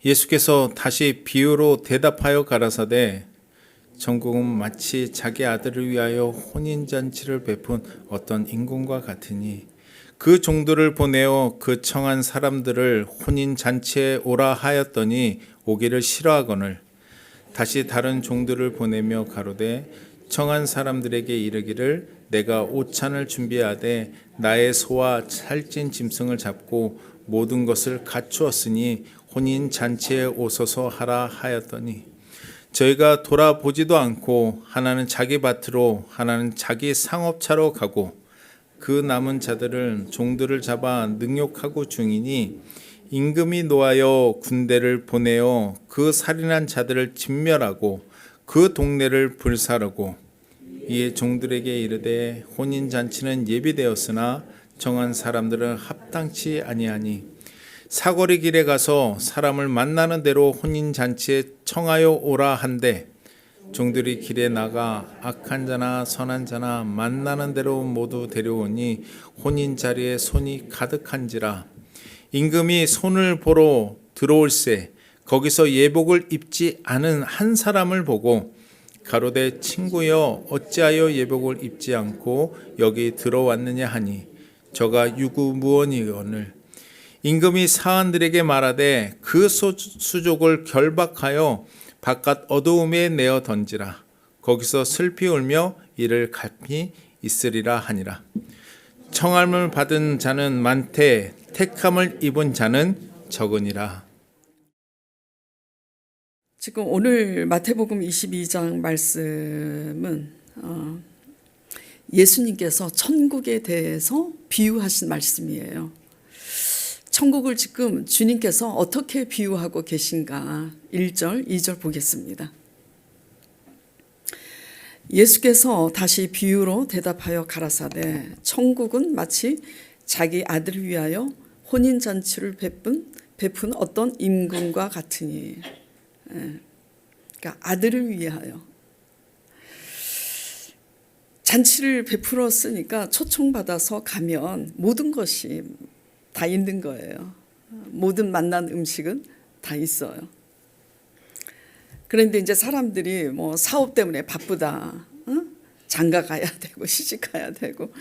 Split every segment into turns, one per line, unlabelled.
예수께서 다시 비유로 대답하여 가라사대 천국은 마치 자기 아들을 위하여 혼인잔치를 베푼 어떤 임금과 같으니 그 종들을 보내어 그 청한 사람들을 혼인잔치에 오라 하였더니 오기를 싫어하거늘 다시 다른 종들을 보내며 가로되 청한 사람들에게 이르기를 내가 오찬을 준비하되 나의 소와 살찐 짐승을 잡고 모든 것을 갖추었으니 혼인잔치에 오소서 하라 하였더니 저희가 돌아보지도 않고 하나는 자기 밭으로 하나는 자기 상업차로 가고 그 남은 자들을 종들을 잡아 능욕하고 중이니 임금이 노하여 군대를 보내어 그 살인한 자들을 진멸하고 그 동네를 불사르고 이에 종들에게 이르되 혼인잔치는 예비되었으나 정한 사람들은 합당치 아니하니 사거리 길에 가서 사람을 만나는 대로 혼인잔치에 청하여 오라 한데 종들이 길에 나가 악한 자나 선한 자나 만나는 대로 모두 데려오니 혼인자리에 손이 가득한지라 임금이 손을 보러 들어올세 거기서 예복을 입지 않은 한 사람을 보고 가로되 친구여 어찌하여 예복을 입지 않고 여기 들어왔느냐 하니 저가 유구무원이거늘 임금이 사환들에게 말하되 그 수족을 결박하여 바깥 어두움에 내어 던지라 거기서 슬피 울며 이를 갈피 있으리라 하니라. 청함을 받은 자는 많되 택함을 입은 자는 적으니라.
지금 오늘 마태복음 22장 말씀은 예수님께서 천국에 대해서 비유하신 말씀이에요. 천국을 지금 주님께서 어떻게 비유하고 계신가 1절, 2절 보겠습니다. 예수께서 다시 비유로 대답하여 가라사대 천국은 마치 자기 아들을 위하여 혼인잔치를 베푼 어떤 임금과 같으니 그러니까 아들을 위하여 잔치를 베풀었으니까 초청받아서 가면 모든 것이 다 있는 거예요. 모든 만난 음식은 다 있어요. 그런데 이제 사람들이 뭐 사업 때문에 바쁘다, 장가 가야 되고 시집 가야 되고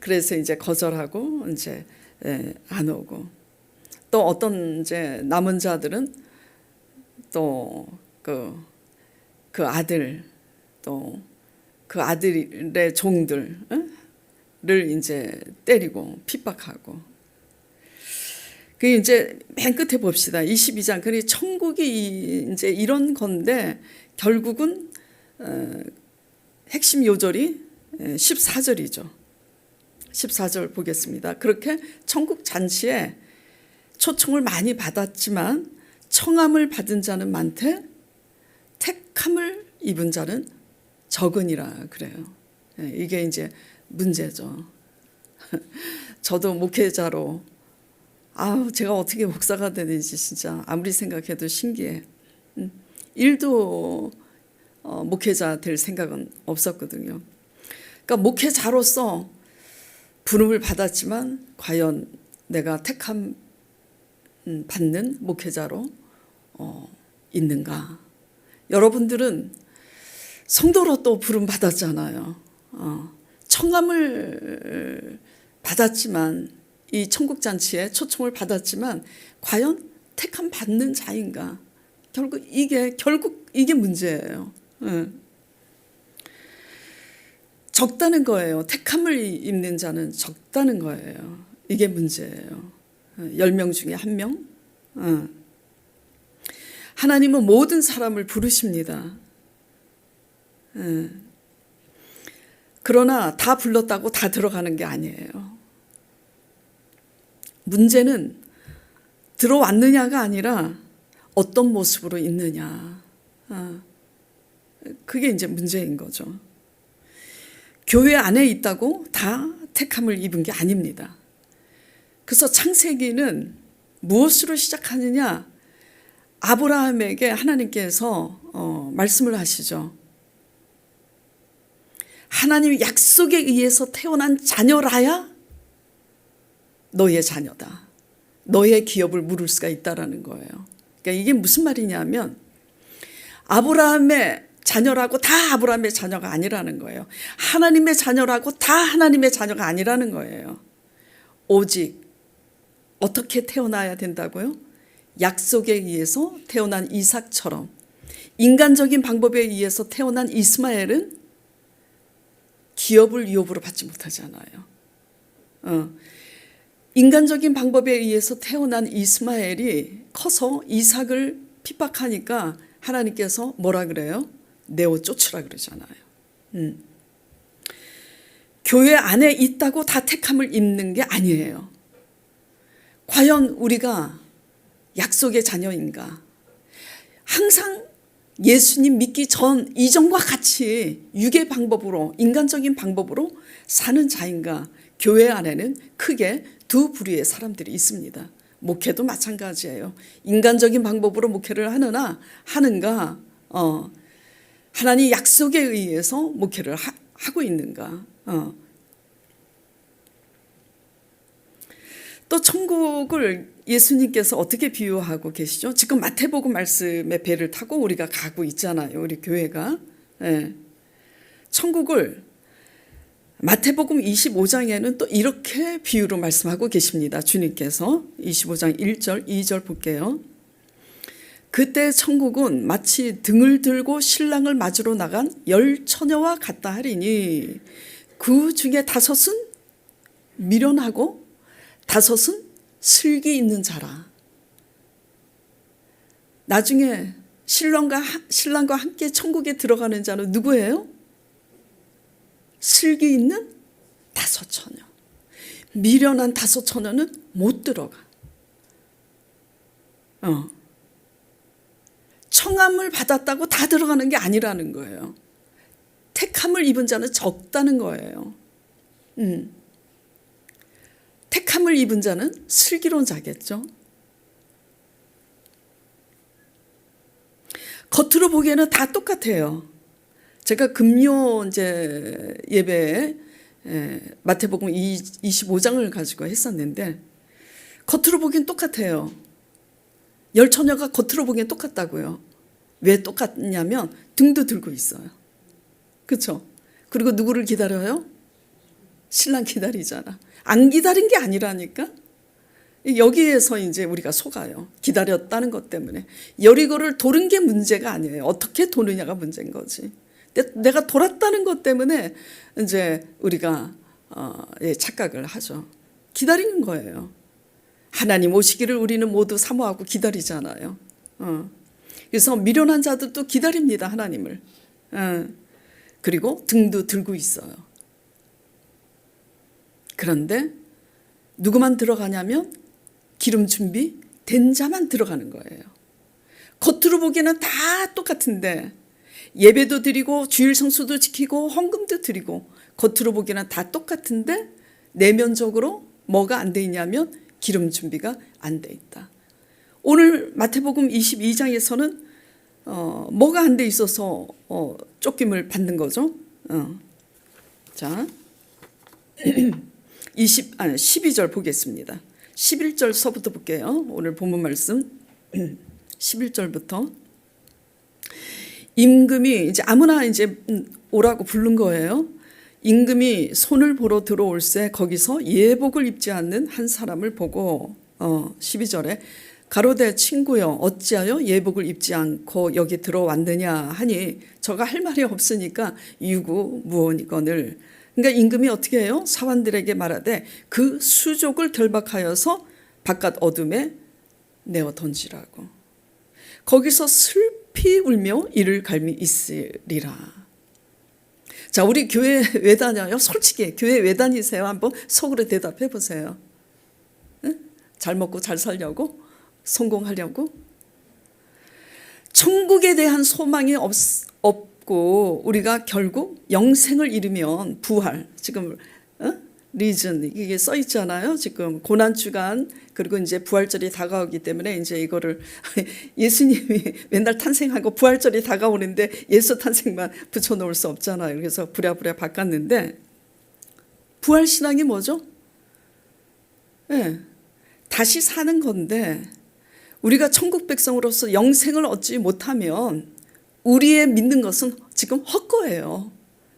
그래서 이제 거절하고 이제 안 오고 또 어떤 이제 남은 자들은 또 그 아들 또 그 아들의 종들을 이제 때리고 핍박하고 그 이제 맨 끝에 봅시다. 22장. 그러니 천국이 이제 이런 건데 결국은 핵심 요절이 14절이죠. 14절 보겠습니다. 그렇게 천국 잔치에 초청을 많이 받았지만 청함을 받은 자는 많되 택함을 입은 자는 적으니라 그래요. 이게 이제 문제죠. 저도 목회자로 제가 어떻게 목사가 되는지 진짜 아무리 생각해도 신기해. 일도 목회자 될 생각은 없었거든요. 그러니까 목회자로서 부름을 받았지만 과연 내가 택함 받는 목회자로 있는가? 여러분들은 성도로 또 부름 받았잖아요. 청함을 받았지만 이 천국잔치에 초청을 받았지만 과연 택함 받는 자인가? 결국 이게 문제예요. 적다는 거예요. 택함을 입는 자는 적다는 거예요. 이게 문제예요. 10명 중에 1명. 하나님은 모든 사람을 부르십니다. 그러나 다 불렀다고 다 들어가는 게 아니에요. 문제는 들어왔느냐가 아니라 어떤 모습으로 있느냐. 그게 이제 문제인 거죠. 교회 안에 있다고 다 택함을 입은 게 아닙니다. 그래서 창세기는 무엇으로 시작하느냐? 아브라함에게 하나님께서 말씀을 하시죠. 하나님의 약속에 의해서 태어난 자녀라야 너의 자녀다. 너의 기업을 물을 수가 있다라는 거예요. 그러니까 이게 무슨 말이냐면 아브라함의 자녀라고 다 아브라함의 자녀가 아니라는 거예요. 하나님의 자녀라고 다 하나님의 자녀가 아니라는 거예요. 오직 어떻게 태어나야 된다고요? 약속에 의해서 태어난 이삭처럼 인간적인 방법에 의해서 태어난 이스마엘은 기업을 유업으로 받지 못하잖아요. 인간적인 방법에 의해서 태어난 이스마엘이 커서 이삭을 핍박하니까 하나님께서 뭐라 그래요? 내어 쫓으라 그러잖아요. 교회 안에 있다고 다 택함을 입는 게 아니에요. 과연 우리가 약속의 자녀인가? 항상 예수님 믿기 전 이전과 같이 육의 방법으로 인간적인 방법으로 사는 자인가? 교회 안에는 크게 두 부류의 사람들이 있습니다. 목회도 마찬가지예요. 인간적인 방법으로 목회를 하는가? 하나님 약속에 의해서 목회를 하고 있는가? 또 천국을 예수님께서 어떻게 비유하고 계시죠? 지금 마태복음 말씀의 배를 타고 우리가 가고 있잖아요. 우리 교회가. 천국을 마태복음 25장에는 또 이렇게 비유로 말씀하고 계십니다. 주님께서 25장 1절, 2절 볼게요. 그때 천국은 마치 등을 들고 신랑을 맞으러 나간 10처녀와 같다 하리니 그 중에 5은 미련하고 5은 슬기 있는 자라. 나중에 신랑과 함께 천국에 들어가는 자는 누구예요? 슬기 있는 5처녀. 미련한 5처녀는 못 들어가. 청함을 받았다고 다 들어가는 게 아니라는 거예요. 택함을 입은 자는 적다는 거예요. 택함을 입은 자는 슬기로운 자겠죠. 겉으로 보기에는 다 똑같아요. 제가 금요 이제 예배에 마태복음 25장을 가지고 했었는데 겉으로 보기엔 똑같아요. 10처녀가 겉으로 보기엔 똑같다고요. 왜 똑같냐면 등도 들고 있어요. 그렇죠? 그리고 누구를 기다려요? 신랑 기다리잖아. 안 기다린 게 아니라니까. 여기에서 이제 우리가 속아요. 기다렸다는 것 때문에. 여리고를 도른 게 문제가 아니에요. 어떻게 도느냐가 문제인 거지. 내가 돌았다는 것 때문에 이제 우리가 착각을 하죠. 기다리는 거예요. 하나님 오시기를 우리는 모두 사모하고 기다리잖아요. 그래서 미련한 자들도 기다립니다. 하나님을. 그리고 등도 들고 있어요. 그런데 누구만 들어가냐면 기름 준비 된 자만 들어가는 거예요. 겉으로 보기에는 다 똑같은데 예배도 드리고 주일 성수도 지키고 헌금도 드리고 겉으로 보기에는 다 똑같은데 내면적으로 뭐가 안 돼 있냐면 기름 준비가 안 돼 있다. 오늘 마태복음 22장에서는 뭐가 안 돼 있어서 쫓김을 받는 거죠. 자 12절 보겠습니다. 11절서부터 볼게요. 오늘 본문 말씀 11절부터 임금이 이제 아무나 이제 오라고 부른 거예요. 임금이 손을 보러 들어올새 거기서 예복을 입지 않는 한 사람을 보고 12절에 가로되 친구여 어찌하여 예복을 입지 않고 여기 들어왔느냐 하니 저가 할 말이 없으니까 유구무원이거늘. 그러니까 임금이 어떻게 해요? 사환들에게 말하되 그 수족을 결박하여서 바깥 어둠에 내어 던지라고. 거기서 슬피 울며 이를 갈미 있으리라. 자, 우리 교회 왜 다녀요? 솔직히 교회 왜 다니세요? 한번 속으로 대답해 보세요. 응? 잘 먹고 잘 살려고? 성공하려고? 천국에 대한 소망이 없고 우리가 결국 영생을 잃으면 부활, 지금 리즌 이게 써 있잖아요. 지금 고난 주간 그리고 이제 부활절이 다가오기 때문에 이제 이거를 예수님이 맨날 탄생하고 부활절이 다가오는데 예수 탄생만 붙여 놓을 수 없잖아요. 그래서 부랴부랴 바꿨는데 부활 신앙이 뭐죠? 네, 다시 사는 건데 우리가 천국 백성으로서 영생을 얻지 못하면 우리의 믿는 것은 지금 헛거예요.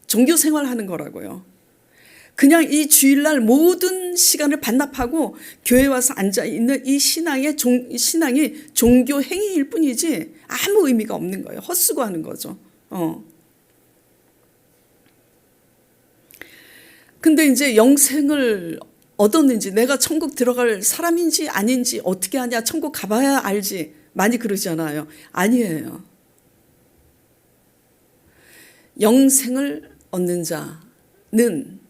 종교 생활하는 거라고요. 그냥 이 주일날 모든 시간을 반납하고 교회 와서 앉아있는 이 신앙이 종교 행위일 뿐이지 아무 의미가 없는 거예요. 헛수고하는 거죠. 근데 이제 영생을 얻었는지 내가 천국 들어갈 사람인지 아닌지 어떻게 하냐, 천국 가봐야 알지 많이 그러잖아요. 아니에요. 영생을 얻는 자는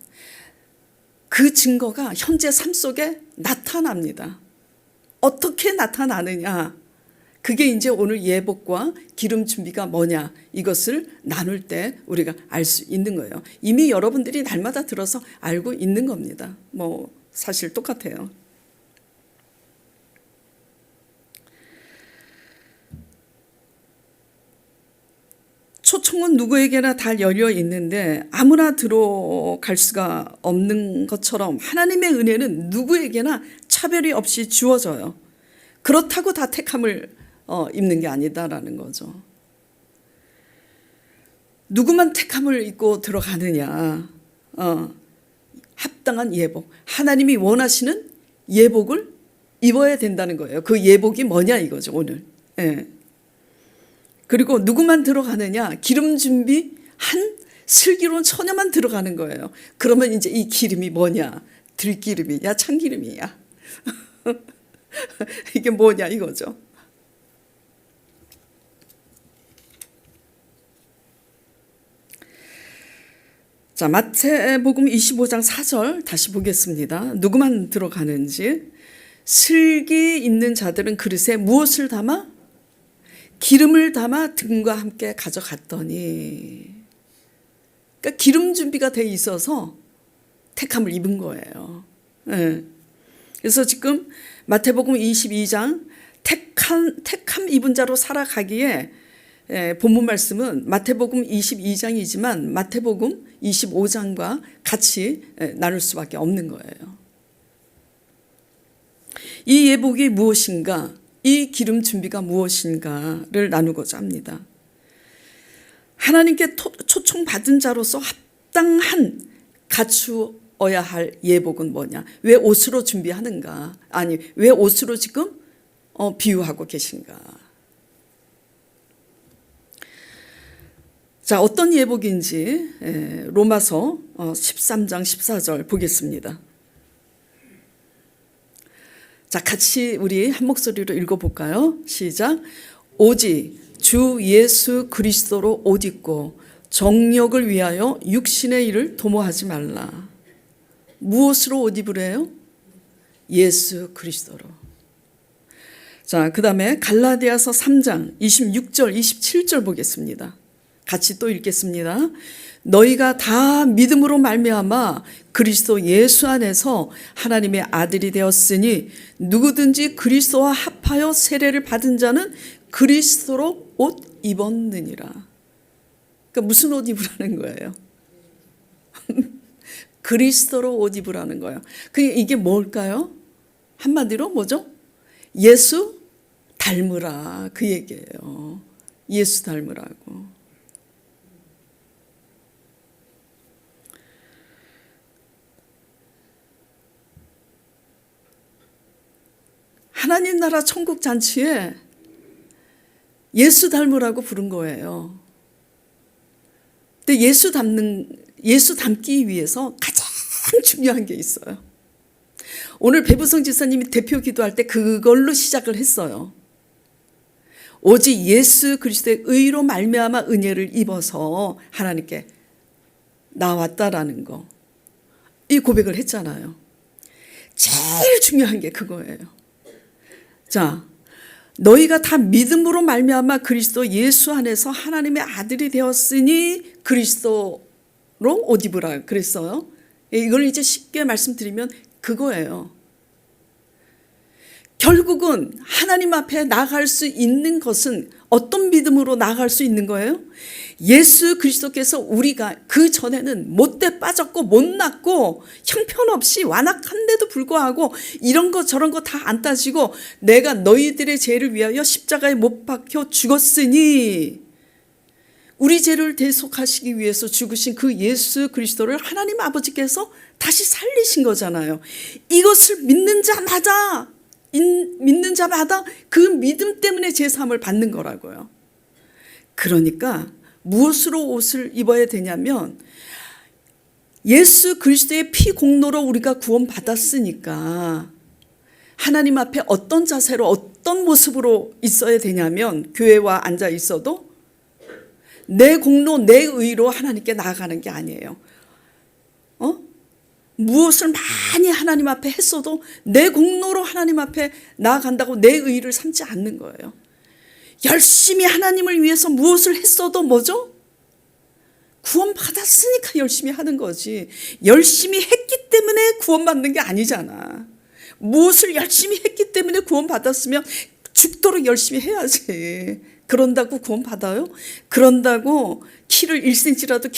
그 증거가 현재 삶 속에 나타납니다. 어떻게 나타나느냐? 그게 이제 오늘 예복과 기름 준비가 뭐냐, 이것을 나눌 때 우리가 알 수 있는 거예요. 이미 여러분들이 날마다 들어서 알고 있는 겁니다. 뭐 사실 똑같아요. 초청은 누구에게나 다 열려 있는데 아무나 들어갈 수가 없는 것처럼 하나님의 은혜는 누구에게나 차별이 없이 주어져요. 그렇다고 다 택함을 입는 게 아니다라는 거죠. 누구만 택함을 입고 들어가느냐. 합당한 예복. 하나님이 원하시는 예복을 입어야 된다는 거예요. 그 예복이 뭐냐 이거죠 오늘. 예. 그리고 누구만 들어가느냐. 기름 준비한 슬기로운 처녀만 들어가는 거예요. 그러면 이제 이 기름이 뭐냐. 들기름이냐 참기름이냐. 이게 뭐냐 이거죠. 자, 마태복음 25장 4절 다시 보겠습니다. 누구만 들어가는지. 슬기 있는 자들은 그릇에 무엇을 담아? 기름을 담아 등과 함께 가져갔더니. 그러니까 기름 준비가 돼 있어서 택함을 입은 거예요. 네. 그래서 지금 마태복음 22장 택함 입은 자로 살아가기에 본문 말씀은 마태복음 22장이지만 마태복음 25장과 같이 나눌 수밖에 없는 거예요. 이 예복이 무엇인가, 이 기름 준비가 무엇인가를 나누고자 합니다. 하나님께 초청받은 자로서 합당한 갖추어야 할 예복은 뭐냐? 왜 옷으로 준비하는가? 아니, 왜 옷으로 지금 비유하고 계신가? 자, 어떤 예복인지 로마서 13장 14절 보겠습니다. 자, 같이 우리 한 목소리로 읽어볼까요? 시작. 오직 주 예수 그리스도로 옷 입고 정욕을 위하여 육신의 일을 도모하지 말라. 무엇으로 옷 입으래요? 예수 그리스도로. 자, 그 다음에 갈라디아서 3장 26절 27절 보겠습니다. 같이 또 읽겠습니다. 너희가 다 믿음으로 말미암아 그리스도 예수 안에서 하나님의 아들이 되었으니 누구든지 그리스도와 합하여 세례를 받은 자는 그리스도로 옷 입었느니라. 그러니까 무슨 옷 입으라는 거예요? 그리스도로 옷 입으라는 거예요. 이게 뭘까요? 한마디로 뭐죠? 예수 닮으라, 그 얘기예요. 예수 닮으라고. 하나님 나라 천국 잔치에 예수 닮으라고 부른 거예요. 근데 예수 닮기 위해서 가장 중요한 게 있어요. 오늘 배부성 지사님이 대표 기도할 때 그걸로 시작을 했어요. 오직 예수 그리스도의 의로 말미암아 은혜를 입어서 하나님께 나왔다라는 거. 이 고백을 했잖아요. 제일 중요한 게 그거예요. 자, 너희가 다 믿음으로 말미암아 그리스도 예수 안에서 하나님의 아들이 되었으니 그리스도로 옷 입으라 그랬어요. 이걸 이제 쉽게 말씀드리면 그거예요. 결국은 하나님 앞에 나아갈 수 있는 것은 어떤 믿음으로 나아갈 수 있는 거예요? 예수 그리스도께서 우리가 그 전에는 못돼 빠졌고 못났고 형편없이 완악한데도 불구하고 이런 거 저런 거 다 안 따지고 내가 너희들의 죄를 위하여 십자가에 못 박혀 죽었으니, 우리 죄를 대속하시기 위해서 죽으신 그 예수 그리스도를 하나님 아버지께서 다시 살리신 거잖아요. 이것을 믿는 자마다 그 믿음 때문에 제사함을 받는 거라고요. 그러니까 무엇으로 옷을 입어야 되냐면 예수 그리스도의 피 공로로 우리가 구원받았으니까 하나님 앞에 어떤 자세로 어떤 모습으로 있어야 되냐면, 교회와 앉아 있어도 내 공로 내 의로 하나님께 나아가는 게 아니에요. 무엇을 많이 하나님 앞에 했어도 내 공로로 하나님 앞에 나아간다고 내 의를 삼지 않는 거예요. 열심히 하나님을 위해서 무엇을 했어도 뭐죠? 구원받았으니까 열심히 하는 거지. 열심히 했기 때문에 구원받는 게 아니잖아. 무엇을 열심히 했기 때문에 구원받았으면 죽도록 열심히 해야지. 그런다고 구원받아요? 그런다고 키를 1cm라도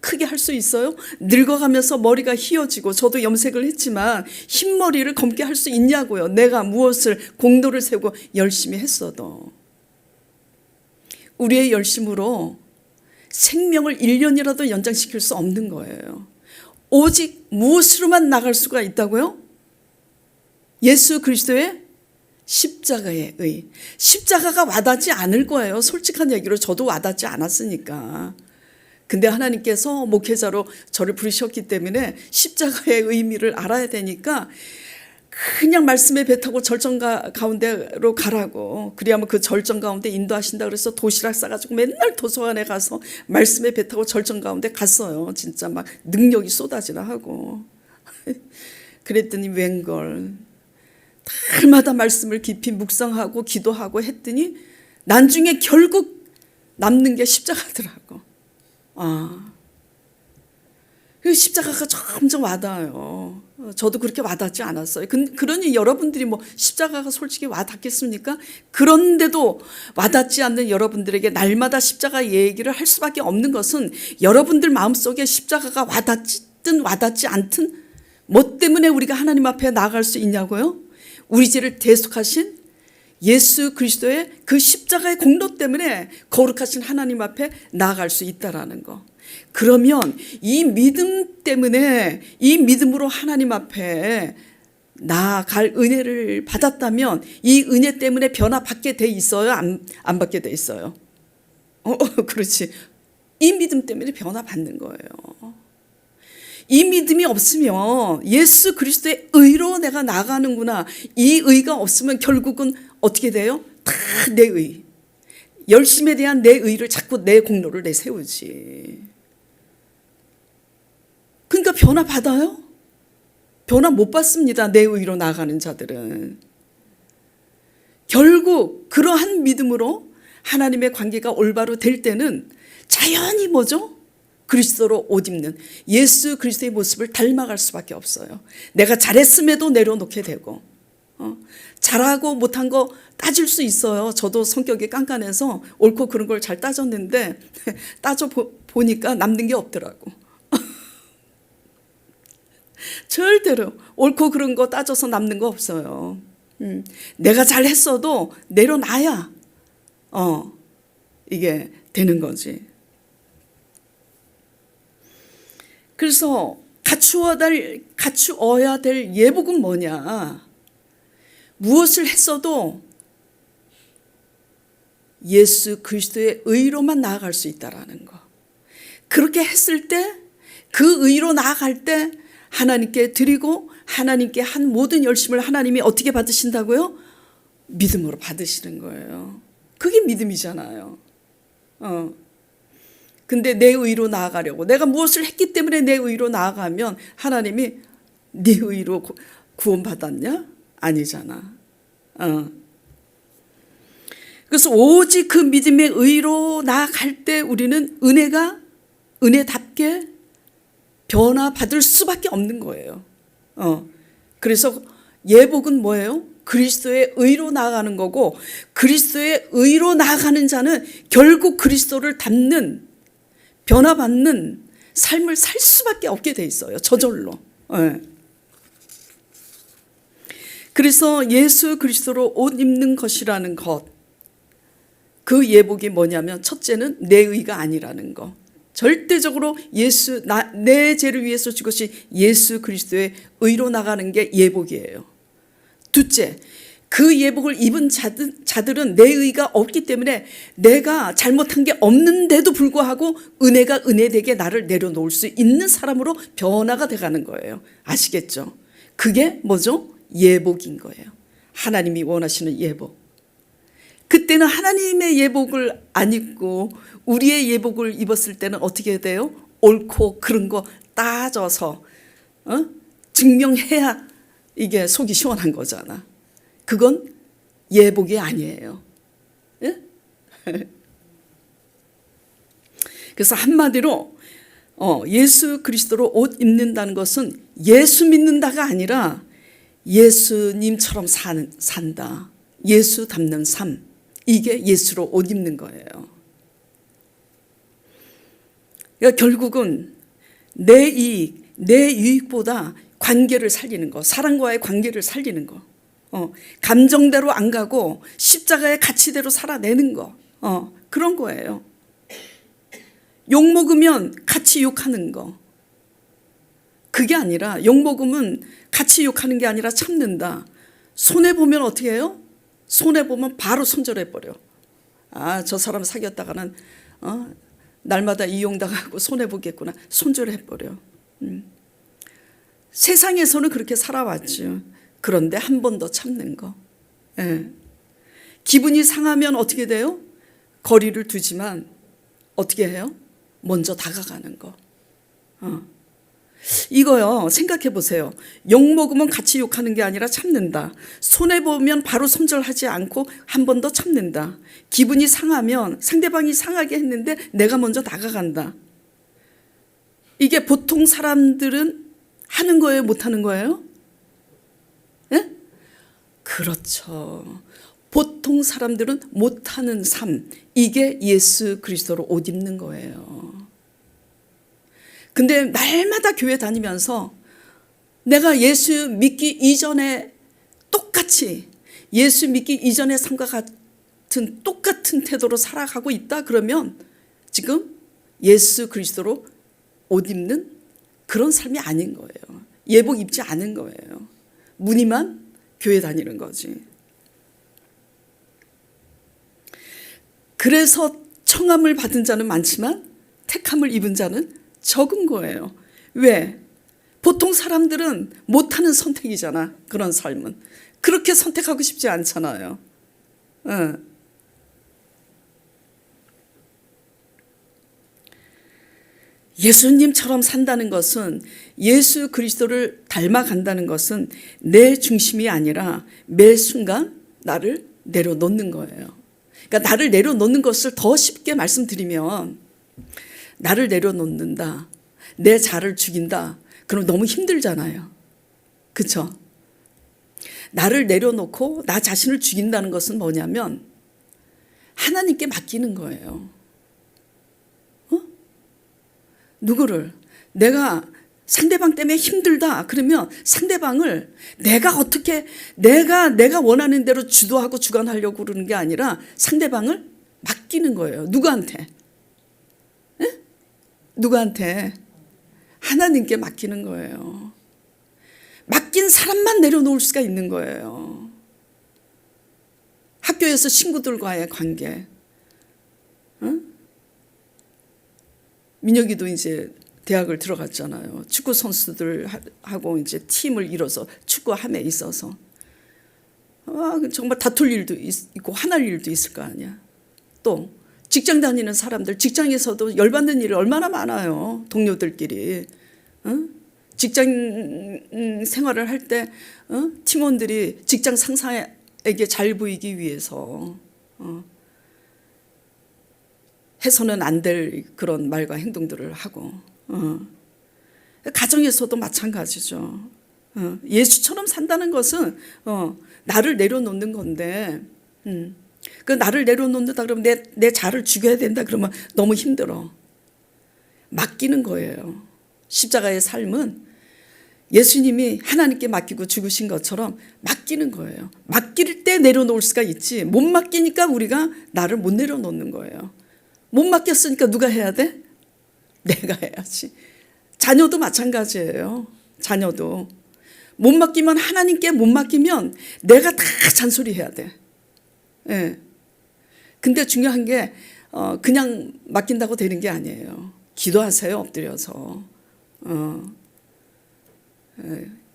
크게 할 수 있어요? 늙어가면서 머리가 휘어지고, 저도 염색을 했지만 흰머리를 검게 할 수 있냐고요. 내가 무엇을 공로를 세우고 열심히 했어도. 우리의 열심으로 생명을 1년이라도 연장시킬 수 없는 거예요. 오직 무엇으로만 나갈 수가 있다고요? 예수 그리스도의 십자가의 의. 십자가가 와닿지 않을 거예요. 솔직한 얘기로 저도 와닿지 않았으니까. 근데 하나님께서 목회자로 저를 부르셨기 때문에 십자가의 의미를 알아야 되니까 그냥 말씀에 배 타고 절정 가운데로 가라고. 그래야만 그 절정 가운데 인도하신다 그래서 도시락 싸가지고 맨날 도서관에 가서 말씀에 배 타고 절정 가운데 갔어요. 진짜 막 능력이 쏟아지라 하고. 그랬더니 웬걸, 날마다 말씀을 깊이 묵상하고 기도하고 했더니 나중에 결국 남는 게 십자가더라고. 그 십자가가 점점 와닿아요. 저도 그렇게 와닿지 않았어요. 그러니 여러분들이 뭐 십자가가 솔직히 와닿겠습니까? 그런데도 와닿지 않는 여러분들에게 날마다 십자가 얘기를 할 수밖에 없는 것은, 여러분들 마음속에 십자가가 와닿든 와닿지 않든 뭐 때문에 우리가 하나님 앞에 나아갈 수 있냐고요? 우리 죄를 대속하신 예수 그리스도의 그 십자가의 공로 때문에 거룩하신 하나님 앞에 나아갈 수 있다라는 거. 그러면 이 믿음 때문에, 이 믿음으로 하나님 앞에 나아갈 은혜를 받았다면 이 은혜 때문에 변화받게 돼 있어요? 안 받게 돼 있어요? 그렇지. 이 믿음 때문에 변화받는 거예요. 이 믿음이 없으면, 예수 그리스도의 의로 내가 나가는구나, 이 의가 없으면 결국은 어떻게 돼요? 다 내 의, 열심에 대한 내 의를 자꾸 내 공로를 내세우지. 그러니까 변화 받아요? 변화 못 받습니다. 내 의로 나가는 자들은. 결국 그러한 믿음으로 하나님의 관계가 올바로 될 때는 자연히 뭐죠? 그리스도로 옷 입는 예수 그리스도의 모습을 닮아갈 수밖에 없어요. 내가 잘했음에도 내려놓게 되고, 잘하고 못한 거 따질 수 있어요. 저도 성격이 깐깐해서 옳고 그런 걸 잘 따졌는데 따져보니까 남는 게 없더라고. 절대로 옳고 그런 거 따져서 남는 거 없어요. 내가 잘했어도 내려놔야 이게 되는 거지. 그래서 갖추어야 될 예복은 뭐냐? 무엇을 했어도 예수 그리스도의 의로만 나아갈 수 있다라는 거. 그렇게 했을 때, 그 의로 나아갈 때 하나님께 드리고 하나님께 한 모든 열심을 하나님이 어떻게 받으신다고요? 믿음으로 받으시는 거예요. 그게 믿음이잖아요. 근데 내 의로 나아가려고, 내가 무엇을 했기 때문에 내 의로 나아가면 하나님이 네 의로 구원받았냐? 아니잖아. 그래서 오직 그 믿음의 의로 나아갈 때 우리는 은혜답게 변화받을 수밖에 없는 거예요. 그래서 예복은 뭐예요? 그리스도의 의로 나아가는 거고, 그리스도의 의로 나아가는 자는 결국 그리스도를 닮는, 변화받는 삶을 살 수밖에 없게 돼 있어요. 저절로. 네. 그래서 예수 그리스도로 옷 입는 것이라는 것, 그 예복이 뭐냐면 첫째는 내 의가 아니라는 거. 절대적으로 내 죄를 위해서 죽으신 예수 그리스도의 의로 나가는 게 예복이에요. 둘째, 그 예복을 입은 자들은 내 의가 없기 때문에 내가 잘못한 게 없는데도 불구하고 은혜가 은혜되게 나를 내려놓을 수 있는 사람으로 변화가 돼가는 거예요. 아시겠죠? 그게 뭐죠? 예복인 거예요. 하나님이 원하시는 예복. 그때는 하나님의 예복을 안 입고 우리의 예복을 입었을 때는 어떻게 돼요? 옳고 그른 거 따져서 증명해야 이게 속이 시원한 거잖아. 그건 예복이 아니에요. 예? 그래서 한마디로 예수 그리스도로 옷 입는다는 것은 예수 믿는다가 아니라 예수님처럼 산다. 예수 닮는 삶. 이게 예수로 옷 입는 거예요. 그러니까 결국은 내 이익, 내 유익보다 관계를 살리는 거, 사람과의 관계를 살리는 거, 감정대로 안 가고 십자가의 가치대로 살아내는 거, 그런 거예요. 욕 먹으면 같이 욕하는 거. 그게 아니라 욕 먹으면 같이 욕하는 게 아니라 참는다. 손해보면 어떻게 해요? 손해보면 바로 손절해버려. 아, 저 사람 사귀었다가는 날마다 이용당하고 손해보겠구나. 손절해버려. 세상에서는 그렇게 살아왔죠. 그런데 한 번 더 참는 거. 예. 기분이 상하면 어떻게 돼요? 거리를 두지만 어떻게 해요? 먼저 다가가는 거. 이거요, 생각해 보세요. 욕 먹으면 같이 욕하는 게 아니라 참는다. 손해보면 바로 손절하지 않고 한 번 더 참는다. 기분이 상하면 상대방이 상하게 했는데 내가 먼저 다가간다. 이게 보통 사람들은 하는 거예요? 못하는 거예요? 예? 그렇죠. 보통 사람들은 못하는 삶. 이게 예수 그리스도로 옷 입는 거예요. 근데 날마다 교회 다니면서 내가 예수 믿기 이전에 똑같이 예수 믿기 이전의 삶과 같은 똑같은 태도로 살아가고 있다 그러면 지금 예수 그리스도로 옷 입는 그런 삶이 아닌 거예요. 예복 입지 않은 거예요. 무늬만 교회 다니는 거지. 그래서 청함을 받은 자는 많지만 택함을 입은 자는 적은 거예요. 왜? 보통 사람들은 못하는 선택이잖아. 그런 삶은. 그렇게 선택하고 싶지 않잖아요. 예수님처럼 산다는 것은, 예수 그리스도를 닮아간다는 것은 내 중심이 아니라 매 순간 나를 내려놓는 거예요. 그러니까 나를 내려놓는 것을 더 쉽게 말씀드리면, 나를 내려놓는다, 내 자를 죽인다, 그럼 너무 힘들잖아요. 그렇죠? 나를 내려놓고 나 자신을 죽인다는 것은 뭐냐면 하나님께 맡기는 거예요. 누구를? 내가 상대방 때문에 힘들다 그러면 상대방을 내가 어떻게 내가 원하는 대로 주도하고 주관하려고 그러는 게 아니라 상대방을 맡기는 거예요. 누구한테? 에? 누구한테? 하나님께 맡기는 거예요. 맡긴 사람만 내려놓을 수가 있는 거예요. 학교에서 친구들과의 관계. 민혁이도 이제 대학을 들어갔잖아요. 축구 선수들하고 이제 팀을 이뤄서 축구함에 있어서 정말 다툴 일도 있고 화날 일도 있을 거 아니야. 또 직장 다니는 사람들, 직장에서도 열받는 일이 얼마나 많아요. 동료들끼리. 직장 생활을 할 때 팀원들이 직장 상사에게 잘 보이기 위해서 해서는 안 될 그런 말과 행동들을 하고, 가정에서도 마찬가지죠. 예수처럼 산다는 것은 나를 내려놓는 건데, 그 나를 내려놓는다 그러면 내 자를 죽여야 된다 그러면 너무 힘들어. 맡기는 거예요. 십자가의 삶은 예수님이 하나님께 맡기고 죽으신 것처럼 맡기는 거예요. 맡길 때 내려놓을 수가 있지, 못 맡기니까 우리가 나를 못 내려놓는 거예요. 못 맡겼으니까 누가 해야 돼? 내가 해야지. 자녀도 마찬가지예요. 자녀도 못 맡기면, 하나님께 못 맡기면 내가 다 잔소리해야 돼. 예. 근데 중요한 게 그냥 맡긴다고 되는 게 아니에요. 기도하세요, 엎드려서.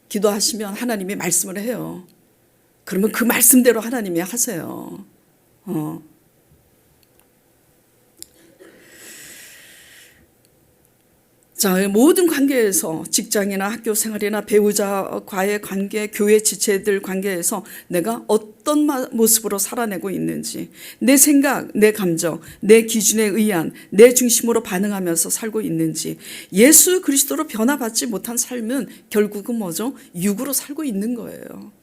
기도하시면 하나님이 말씀을 해요. 그러면 그 말씀대로 하나님이 하세요. 자, 모든 관계에서, 직장이나 학교 생활이나 배우자과의 관계, 교회 지체들 관계에서 내가 어떤 모습으로 살아내고 있는지, 내 생각, 내 감정, 내 기준에 의한 내 중심으로 반응하면서 살고 있는지, 예수 그리스도로 변화받지 못한 삶은 결국은 뭐죠? 육으로 살고 있는 거예요.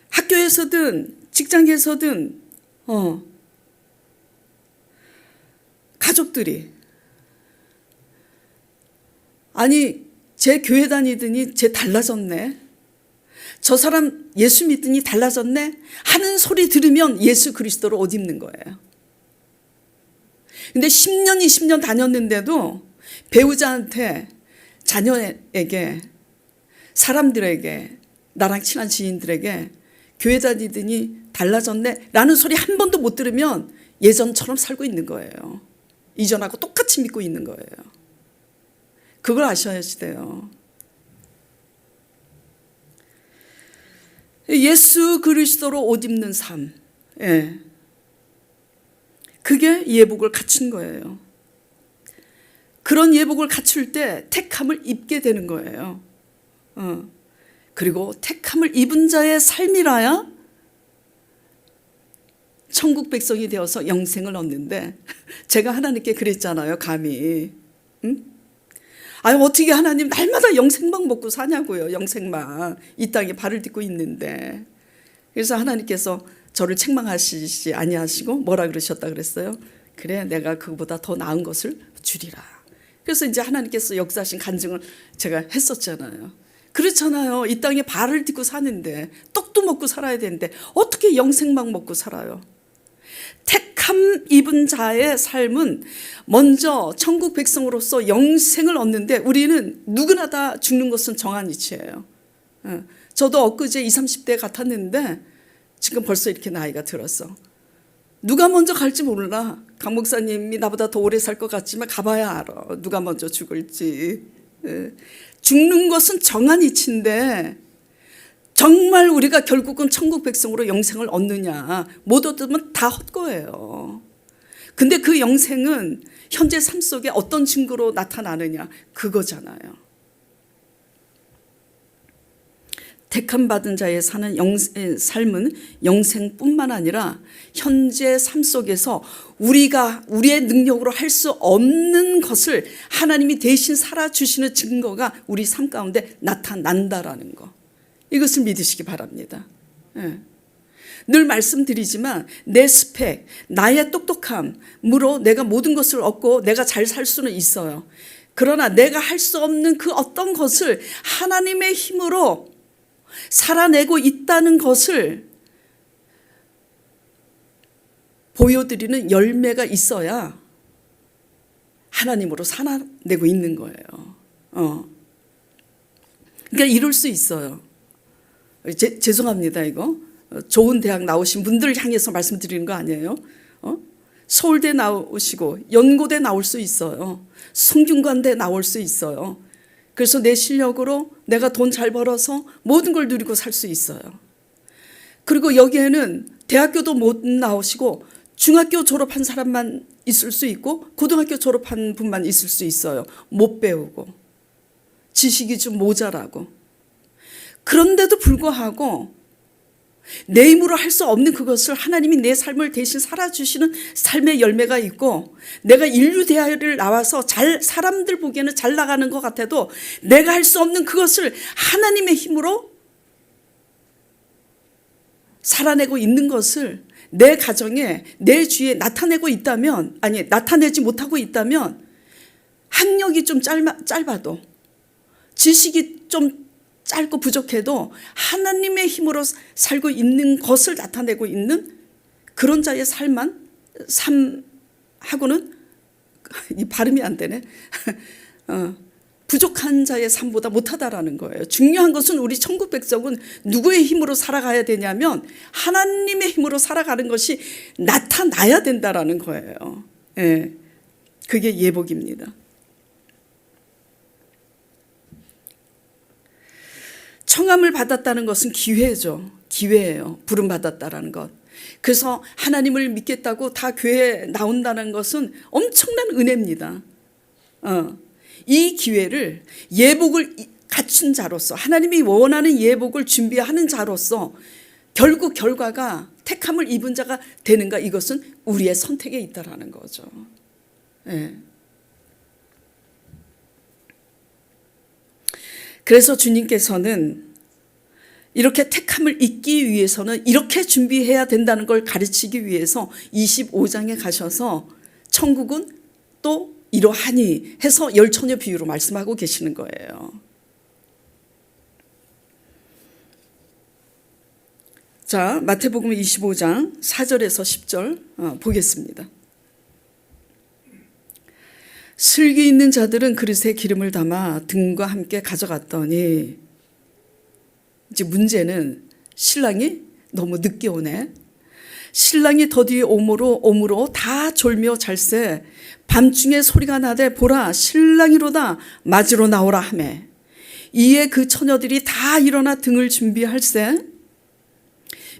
학교에서든 직장에서든 가족들이, 아니 제 교회 다니더니 쟤 달라졌네, 저 사람 예수 믿더니 달라졌네 하는 소리 들으면 예수 그리스도를 옷 입는 거예요. 근데 10년 20년 다녔는데도 배우자한테, 자녀에게, 사람들에게, 나랑 친한 지인들에게 교회 다니더니 달라졌네 라는 소리 한 번도 못 들으면 예전처럼 살고 있는 거예요. 이전하고 똑같이 믿고 있는 거예요. 그걸 아셔야지 돼요. 예수 그리스도로 옷 입는 삶, 그게 예복을 갖춘 거예요. 그런 예복을 갖출 때 택함을 입게 되는 거예요. 그리고 택함을 입은 자의 삶이라야 천국 백성이 되어서 영생을 얻는데, 제가 하나님께 그랬잖아요. 감히 아니 어떻게 하나님 날마다 영생만 먹고 사냐고요. 영생만 이 땅에 발을 딛고 있는데. 그래서 하나님께서 저를 책망하시지 아니하시고 뭐라 그러셨다 그랬어요? 그래, 내가 그거보다 더 나은 것을 주리라. 그래서 이제 하나님께서 역사하신 간증을 제가 했었잖아요. 그렇잖아요. 이 땅에 발을 딛고 사는데, 떡도 먹고 살아야 되는데 어떻게 영생만 먹고 살아요? 택함 입은 자의 삶은 먼저 천국 백성으로서 영생을 얻는데, 우리는 누구나 다 죽는 것은 정한 이치예요. 저도 엊그제 20, 30대 같았는데 지금 벌써 이렇게 나이가 들었어. 누가 먼저 갈지 몰라. 강 목사님이 나보다 더 오래 살 것 같지만 가봐야 알아, 누가 먼저 죽을지. 죽는 것은 정한 이치인데, 정말 우리가 결국은 천국 백성으로 영생을 얻느냐, 못 얻으면 다 헛거예요. 근데 그 영생은 현재 삶 속에 어떤 증거로 나타나느냐, 그거잖아요. 택함받은 자의 사는 삶은 영생뿐만 아니라 현재 삶 속에서 우리의 능력으로 할 수 없는 것을 하나님이 대신 살아주시는 증거가 우리 삶 가운데 나타난다라는 거, 이것을 믿으시기 바랍니다. 늘 말씀드리지만 내 스펙, 나의 똑똑함으로 내가 모든 것을 얻고 내가 잘 살 수는 있어요. 그러나 내가 할 수 없는 그 어떤 것을 하나님의 힘으로 살아내고 있다는 것을 보여드리는 열매가 있어야 하나님으로 살아내고 있는 거예요. 그러니까 이룰 수 있어요. 죄송합니다. 이거 좋은 대학 나오신 분들 향해서 말씀드리는 거 아니에요. 서울대 나오시고 연고대 나올 수 있어요. 성균관대 나올 수 있어요. 그래서 내 실력으로 내가 돈 잘 벌어서 모든 걸 누리고 살 수 있어요. 그리고 여기에는 대학교도 못 나오시고 중학교 졸업한 사람만 있을 수 있고 고등학교 졸업한 분만 있을 수 있어요. 못 배우고 지식이 좀 모자라고. 그런데도 불구하고 내 힘으로 할 수 없는 그것을 하나님이 내 삶을 대신 살아주시는 삶의 열매가 있고, 내가 인류 대회를 나와서 사람들 보기에는 잘 나가는 것 같아도 내가 할 수 없는 그것을 하나님의 힘으로 살아내고 있는 것을 내 가정에, 내 주위에 나타내고 있다면, 아니 나타내지 못하고 있다면, 학력이 좀 짧아도, 지식이 좀 짧고 부족해도 하나님의 힘으로 살고 있는 것을 나타내고 있는 그런 자의 삶하고는 이 발음이 안 되네. 부족한 자의 삶보다 못하다라는 거예요. 중요한 것은 우리 천국 백성은 누구의 힘으로 살아가야 되냐면 하나님의 힘으로 살아가는 것이 나타나야 된다라는 거예요. 예, 그게 예복입니다. 청함을 받았다는 것은 기회죠. 기회예요. 부름받았다라는 것. 그래서 하나님을 믿겠다고 다 교회에 나온다는 것은 엄청난 은혜입니다. 이 기회를 예복을 갖춘 자로서, 하나님이 원하는 예복을 준비하는 자로서 결국 결과가 택함을 입은 자가 되는가, 이것은 우리의 선택에 있다라는 거죠. 네. 그래서 주님께서는 이렇게 택함을 입기 위해서는 이렇게 준비해야 된다는 걸 가르치기 위해서 25장에 가셔서 천국은 또 이러하니 해서 열처녀 비유로 말씀하고 계시는 거예요. 자, 마태복음 25장 4절에서 10절 보겠습니다. 슬기 있는 자들은 그릇에 기름을 담아 등과 함께 가져갔더니, 이제 문제는 신랑이 너무 늦게 오네. 신랑이 더디에 오므로 다 졸며 잘세 밤중에 소리가 나되 보라 신랑이로다 맞으러 나오라 하매, 이에 그 처녀들이 다 일어나 등을 준비할세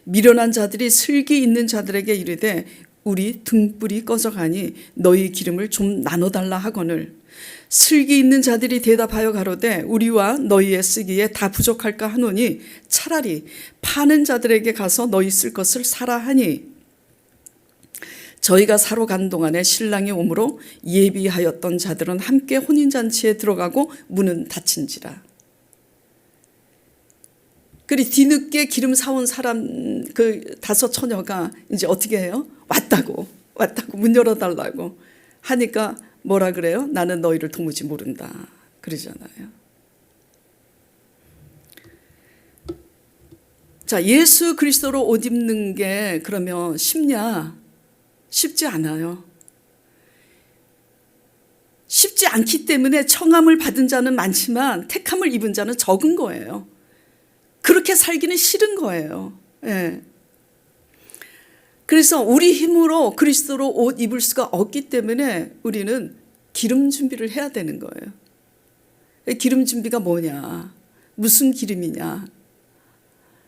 미련한 자들이 슬기 있는 자들에게 이르되 우리 등불이 꺼져가니 너희 기름을 좀 나눠달라 하거늘, 슬기 있는 자들이 대답하여 가로되 우리와 너희의 쓰기에 다 부족할까 하노니 차라리 파는 자들에게 가서 너희 쓸 것을 사라 하니, 저희가 사러 간 동안에 신랑이 오므로 예비하였던 자들은 함께 혼인잔치에 들어가고 문은 닫힌지라. 그리 뒤늦게 기름 사온 사람 그 5 처녀가 이제 어떻게 해요? 왔다고 문 열어달라고 하니까 뭐라 그래요? 나는 너희를 도무지 모른다 그러잖아요. 자, 예수 그리스도로 옷 입는 게 그러면 쉽냐? 쉽지 않아요. 쉽지 않기 때문에 청함을 받은 자는 많지만 택함을 입은 자는 적은 거예요. 그렇게 살기는 싫은 거예요. 예. 그래서 우리 힘으로 그리스도로 옷 입을 수가 없기 때문에 우리는 기름 준비를 해야 되는 거예요. 기름 준비가 뭐냐? 무슨 기름이냐?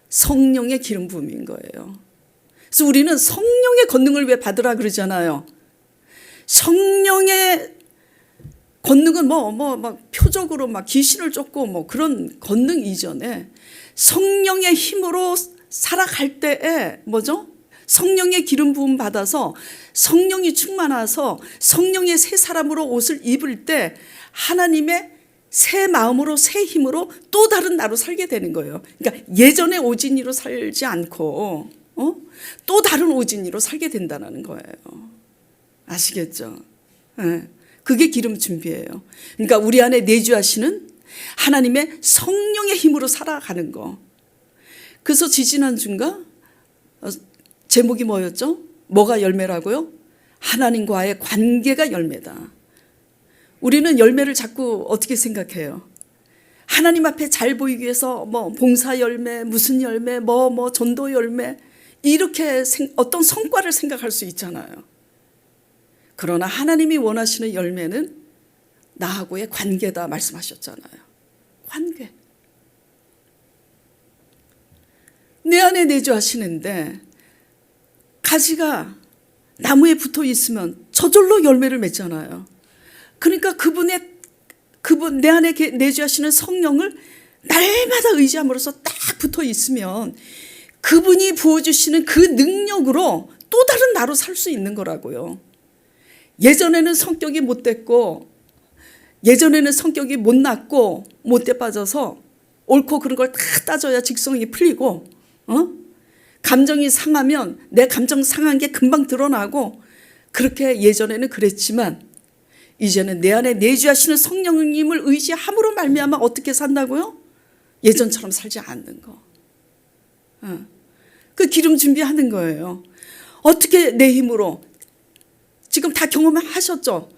성령의 기름 부음인 거예요. 그래서 우리는 성령의 권능을 왜 받으라 그러잖아요. 성령의 권능은 막 표적으로 막 귀신을 쫓고 뭐 그런 권능 이전에 성령의 힘으로 살아갈 때에 뭐죠? 성령의 기름 부음 받아서 성령이 충만해서 성령의 새 사람으로 옷을 입을 때 하나님의 새 마음으로 새 힘으로 또 다른 나로 살게 되는 거예요. 그러니까 예전의 오진이로 살지 않고 또 다른 오진이로 살게 된다는 거예요. 아시겠죠? 네. 그게 기름 준비예요. 그러니까 우리 안에 내주하시는 하나님의 성령의 힘으로 살아가는 거. 그래서 지지난주인가 제목이 뭐였죠? 뭐가 열매라고요? 하나님과의 관계가 열매다. 우리는 열매를 자꾸 어떻게 생각해요? 하나님 앞에 잘 보이기 위해서 뭐 봉사 열매, 무슨 열매, 뭐 전도 열매, 이렇게 어떤 성과를 생각할 수 있잖아요. 그러나 하나님이 원하시는 열매는 나하고의 관계다 말씀하셨잖아요. 관계. 내 안에 내주하시는데 가지가 나무에 붙어 있으면 저절로 열매를 맺잖아요. 그러니까 그분 내 안에 내주하시는 성령을 날마다 의지함으로써 딱 붙어 있으면 그분이 부어주시는 그 능력으로 또 다른 나로 살 수 있는 거라고요. 예전에는 성격이 못됐고, 예전에는 성격이 못났고 못돼 빠져서 옳고 그런 걸 다 따져야 직성이 풀리고, 감정이 상하면 내 감정 상한 게 금방 드러나고, 그렇게 예전에는 그랬지만 이제는 내 안에 내주하시는 성령님을 의지함으로 말미암아 어떻게 산다고요? 예전처럼 살지 않는 거. 그 기름 준비하는 거예요. 어떻게 내 힘으로. 지금 다 경험하셨죠?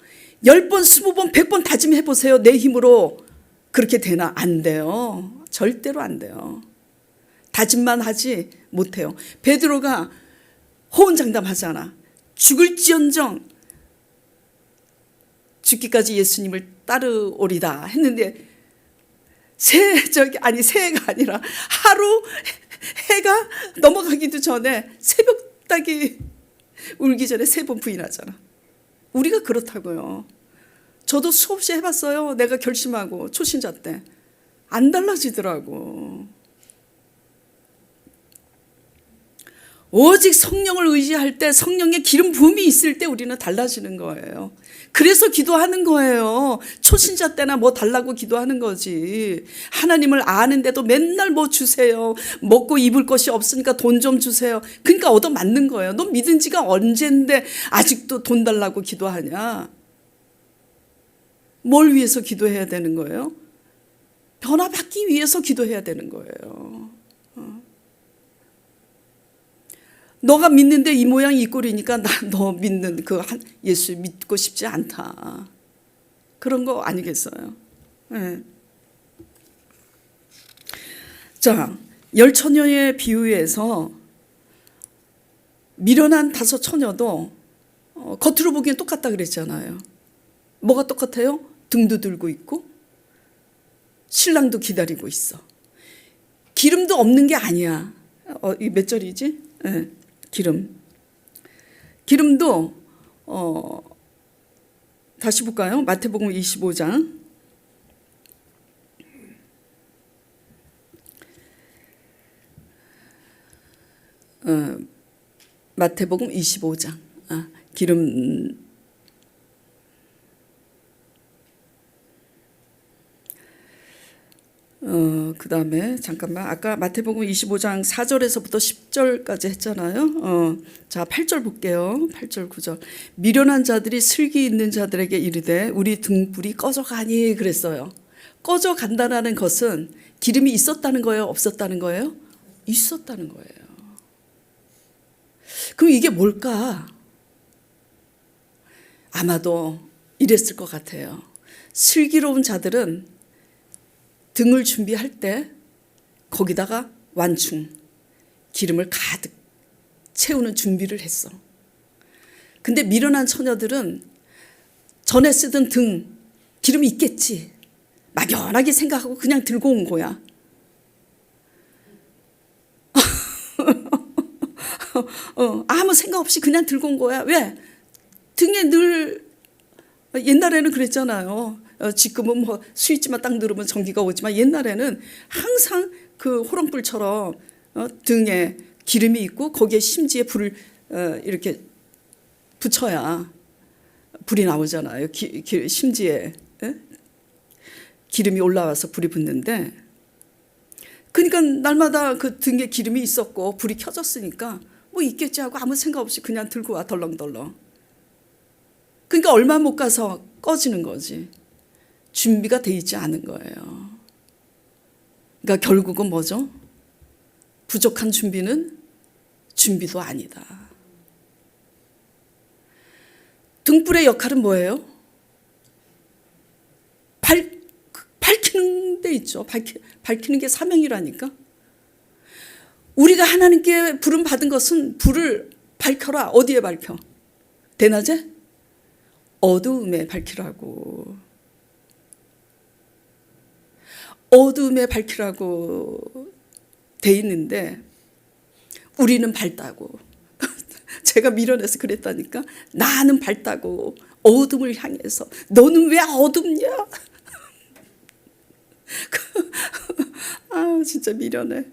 10번, 20번, 100번 다짐해보세요. 내 힘으로 그렇게 되나? 안 돼요. 절대로 안 돼요. 다짐만 하지 못해요. 베드로가 호언장담하잖아. 죽을지언정 죽기까지 예수님을 따르오리다 했는데 새해가 아니라 하루 해가 넘어가기도 전에 새벽닭이 울기 전에 3번 부인하잖아. 우리가 그렇다고요. 저도 수없이 해봤어요. 내가 결심하고 초신자 때. 안 달라지더라고. 오직 성령을 의지할 때, 성령의 기름 부음이 있을 때 우리는 달라지는 거예요. 그래서 기도하는 거예요. 초신자 때나 뭐 달라고 기도하는 거지. 하나님을 아는데도 맨날 뭐 주세요. 먹고 입을 것이 없으니까 돈 좀 주세요. 그러니까 얻어맞는 거예요. 너 믿은 지가 언젠데 아직도 돈 달라고 기도하냐. 뭘 위해서 기도해야 되는 거예요? 변화받기 위해서 기도해야 되는 거예요. 너가 믿는데 이 모양 이 꼴이니까 나 너 믿는 그 예수 믿고 싶지 않다. 그런 거 아니겠어요? 네. 자, 10처녀의 비유에서 미련한 5처녀도 겉으로 보기엔 똑같다 그랬잖아요. 뭐가 똑같아요? 등도 들고 있고 신랑도 기다리고 있어. 기름도 없는 게 아니야. 이 몇 절이지? 네. 기름도 다시 볼까요? 마태복음 25장 마태복음 25장 기름 그 다음에 잠깐만 아까 마태복음 25장 4절에서부터 10절까지 했잖아요. 자 8절 볼게요. 8절 9절 미련한 자들이 슬기 있는 자들에게 이르되 우리 등불이 꺼져가니 그랬어요. 꺼져간다는 것은 기름이 있었다는 거예요? 없었다는 거예요? 있었다는 거예요. 그럼 이게 뭘까? 아마도 이랬을 것 같아요. 슬기로운 자들은 등을 준비할 때 거기다가 완충, 기름을 가득 채우는 준비를 했어. 근데 미련한 처녀들은 전에 쓰던 등 기름이 있겠지. 막연하게 생각하고 그냥 들고 온 거야. 아무 생각 없이 그냥 들고 온 거야. 왜? 등에 늘 옛날에는 그랬잖아요. 지금은 뭐 스위치만 딱 누르면 전기가 오지만 옛날에는 항상 그 호롱불처럼 등에 기름이 있고 거기에 심지에 불을 이렇게 붙여야 불이 나오잖아요. 심지에 기름이 올라와서 불이 붙는데 그러니까 날마다 그 등에 기름이 있었고 불이 켜졌으니까 뭐 있겠지 하고 아무 생각 없이 그냥 들고 와 덜렁덜렁. 그러니까 얼마 못 가서 꺼지는 거지. 준비가 돼 있지 않은 거예요. 그러니까 결국은 뭐죠? 부족한 준비는 준비도 아니다. 등불의 역할은 뭐예요? 밝히는 데 있죠. 밝히는 게 사명이라니까. 우리가 하나님께 부름 받은 것은 불을 밝혀라. 어디에 밝혀? 대낮에? 어두움에 밝히라고. 어두움에 밝히라고 돼 있는데 우리는 밝다고. 제가 미련해서 그랬다니까. 나는 밝다고. 어둠을 향해서. 너는 왜 어둡냐? 진짜 미련해.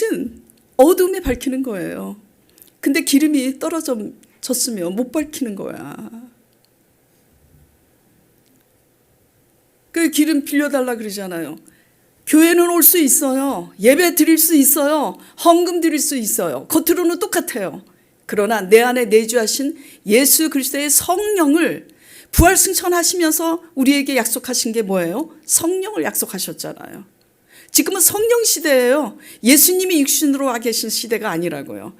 빛은 어둠에 밝히는 거예요. 근데 기름이 떨어졌으면 못 밝히는 거야. 그 기름 빌려달라 그러잖아요. 교회는 올 수 있어요. 예배 드릴 수 있어요. 헌금 드릴 수 있어요. 겉으로는 똑같아요. 그러나 내 안에 내주하신 예수 그리스도의 성령을 부활 승천하시면서 우리에게 약속하신 게 뭐예요? 성령을 약속하셨잖아요. 지금은 성령 시대예요. 예수님이 육신으로 와 계신 시대가 아니라고요.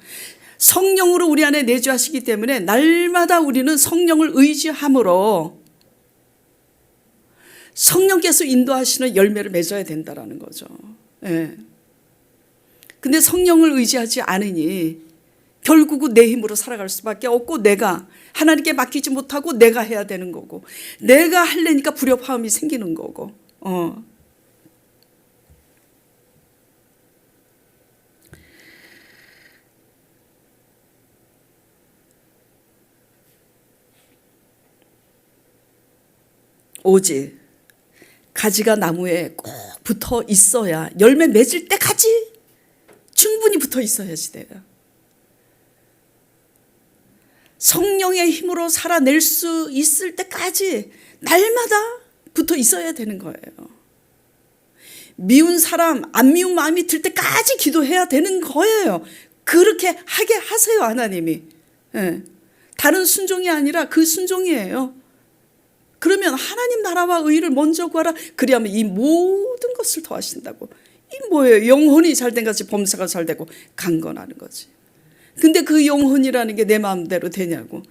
성령으로 우리 안에 내주하시기 때문에 날마다 우리는 성령을 의지함으로 성령께서 인도하시는 열매를 맺어야 된다는 거죠. 예. 근데 성령을 의지하지 않으니 결국은 내 힘으로 살아갈 수밖에 없고 내가 하나님께 맡기지 못하고 내가 해야 되는 거고 내가 하려니까 불협화음이 생기는 거고 오직 가지가 나무에 꼭 붙어 있어야 열매 맺을 때까지 충분히 붙어 있어야지 돼요. 성령의 힘으로 살아낼 수 있을 때까지 날마다 붙어 있어야 되는 거예요. 미운 사람, 안 미운 마음이 들 때까지 기도해야 되는 거예요. 그렇게 하게 하세요, 하나님이. 예. 다른 순종이 아니라 그 순종이에요. 그러면 하나님 나라와 의를 먼저 구하라. 그리하면 이 모든 것을 더하신다고. 이 뭐예요? 영혼이 잘된 것이 범사가 잘되고 강건하는 거지. 근데 그 영혼이라는 게 내 마음대로 되냐고.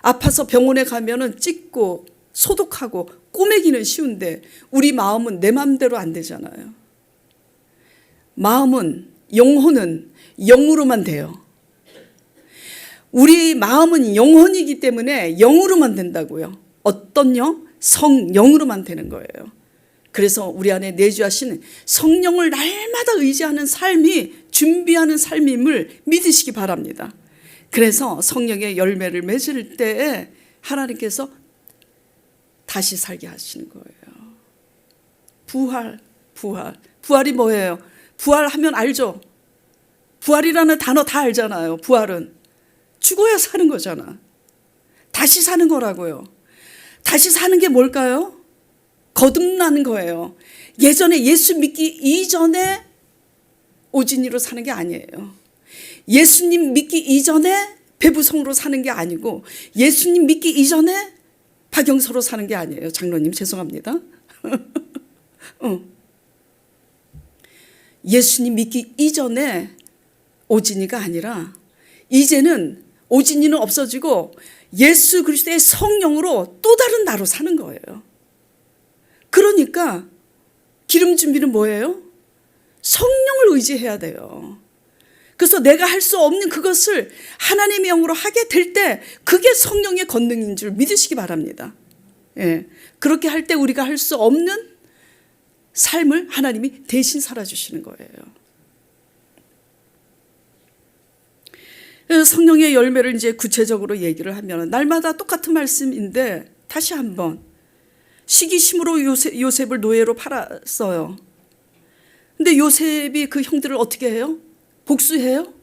아파서 병원에 가면은 찢고 소독하고 꼬매기는 쉬운데 우리 마음은 내 마음대로 안 되잖아요. 마음은, 영혼은 영으로만 돼요. 우리 마음은 영혼이기 때문에 영으로만 된다고요. 어떤 영? 성령으로만 되는 거예요. 그래서 우리 안에 내주하신 성령을 날마다 의지하는 삶이 준비하는 삶임을 믿으시기 바랍니다. 그래서 성령의 열매를 맺을 때에 하나님께서 다시 살게 하시는 거예요. 부활이 뭐예요? 부활하면 알죠? 부활이라는 단어 다 알잖아요. 부활은 죽어야 사는 거잖아. 다시 사는 거라고요. 다시 사는 게 뭘까요? 거듭나는 거예요. 예전에 예수 믿기 이전에 오진이로 사는 게 아니에요. 예수님 믿기 이전에 배부성으로 사는 게 아니고 예수님 믿기 이전에 박영서로 사는 게 아니에요. 장로님 죄송합니다. 예수님 믿기 이전에 오진이가 아니라 이제는 오진이는 없어지고 예수 그리스도의 성령으로 또 다른 나로 사는 거예요. 그러니까 기름 준비는 뭐예요? 성령을 의지해야 돼요. 그래서 내가 할 수 없는 그것을 하나님의 영으로 하게 될 때 그게 성령의 권능인 줄 믿으시기 바랍니다. 예. 그렇게 할 때 우리가 할 수 없는 삶을 하나님이 대신 살아주시는 거예요. 성령의 열매를 이제 구체적으로 얘기를 하면 날마다 똑같은 말씀인데 다시 한번 시기심으로 요셉을 노예로 팔았어요. 근데 요셉이 그 형들을 어떻게 해요? 복수해요?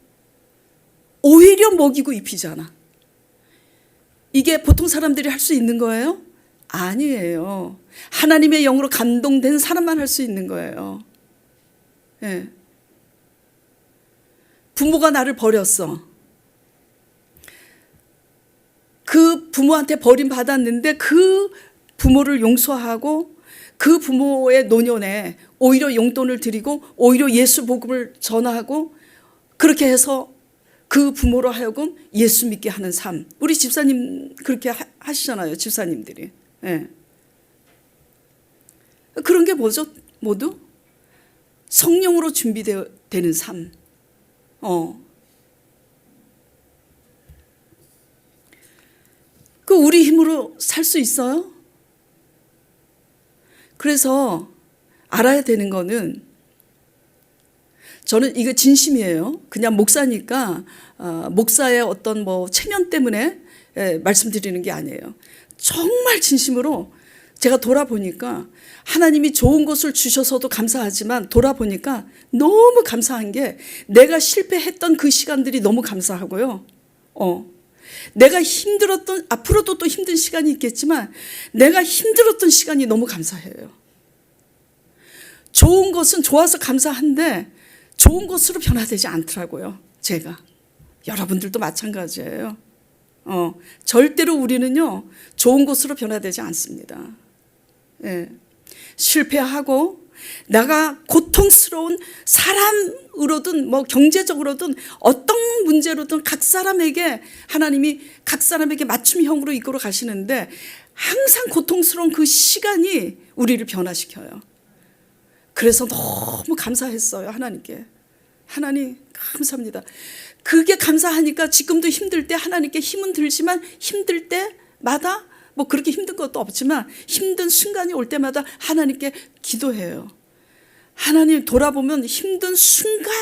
오히려 먹이고 입히잖아. 이게 보통 사람들이 할 수 있는 거예요? 아니에요. 하나님의 영으로 감동된 사람만 할 수 있는 거예요. 예. 부모가 나를 버렸어. 그 부모한테 버림받았는데 그 부모를 용서하고 그 부모의 노년에 오히려 용돈을 드리고 오히려 예수 복음을 전하고 그렇게 해서 그 부모로 하여금 예수 믿게 하는 삶. 우리 집사님 그렇게 하시잖아요. 집사님들이. 예. 그런 게 뭐죠? 모두 성령으로 준비되는 삶. 그 우리 힘으로 살 수 있어요? 그래서 알아야 되는 거는 저는 이거 진심이에요. 그냥 목사니까 목사의 어떤 뭐 체면 때문에 말씀드리는 게 아니에요. 정말 진심으로 제가 돌아보니까 하나님이 좋은 것을 주셔서도 감사하지만 돌아보니까 너무 감사한 게 내가 실패했던 그 시간들이 너무 감사하고요. 내가 힘들었던, 앞으로도 또 힘든 시간이 있겠지만 내가 힘들었던 시간이 너무 감사해요. 좋은 것은 좋아서 감사한데 좋은 것으로 변화되지 않더라고요. 제가. 여러분들도 마찬가지예요. 절대로 우리는요, 좋은 것으로 변화되지 않습니다. 예. 실패하고 내가 고통스러운 사람으로든 뭐 경제적으로든 어떤 문제로든 각 사람에게 하나님이 각 사람에게 맞춤형으로 이끌어 가시는데 항상 고통스러운 그 시간이 우리를 변화시켜요. 그래서 너무 감사했어요. 하나님께. 하나님 감사합니다. 그게 감사하니까 지금도 힘들 때 하나님께 힘은 들지만 힘들 때마다 뭐 그렇게 힘든 것도 없지만 힘든 순간이 올 때마다 하나님께 기도해요. 하나님 돌아보면 힘든 순간